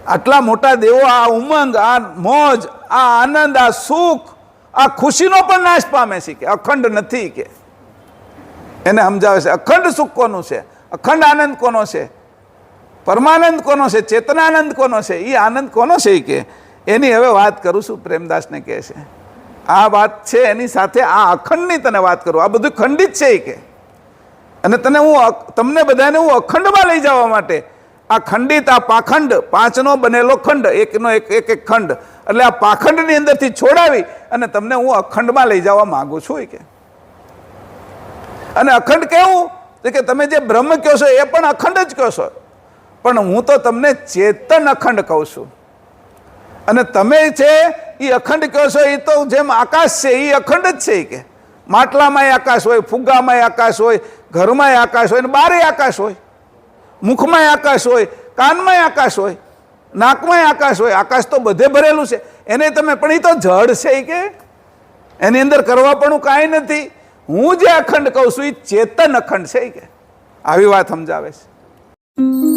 આટલા મોટા દેવો આ ઉમંગ, આ મોજ, આ આનંદ, આ સુખ, આ ખુશીનો પણ નાશ પામે છે કે અખંડ નથી કે એને સમજાવે છે. અખંડ સુખ કોનું છે? અખંડ આનંદ કોનો છે? પરમાનંદ કોનો છે? ચેતનાનંદ કોનો છે? એ આનંદ કોનો છે કે એની હવે વાત કરું છું. પ્રેમદાસને કહે છે આ વાત છે એની સાથે આ અખંડની તને વાત કરું. આ બધું ખંડિત છે કે અને તમને બધાને હું અખંડમાં લઈ જવા માટે આ ખંડિત, આ પાખંડ, પાંચનો બનેલો ખંડ, એકનો એક ખંડ, એટલે આ પાખંડની અંદરથી છોડાવી અને તમને હું અખંડમાં લઈ જવા માંગુ છું કે. અને અખંડ કેવું કે તમે જે બ્રહ્મ કહો છો એ પણ અખંડ જ કહો છો, પણ હું તો તમને ચેતન અખંડ કહું છું. અને તમે છે એ અખંડ કહો છો એ તો જેમ આકાશ છે એ અખંડ જ છે કે માટલામાંય આકાશ હોય, ફુગ્ગામાંય આકાશ હોય, ઘરમાંય આકાશ હોય, બારે આકાશ હોય, મુખમાંય આકાશ હોય, કાનમાંય આકાશ હોય, નાકમાંય આકાશ હોય. આકાશ તો બધે ભરેલું છે. એને તમે પણ એ તો જડ છે કે એની અંદર કરવા પણ કાંઈ નથી. હું જે અખંડ કહું છું એ ચેતન અખંડ છે કે આવી વાત સમજાવે છે.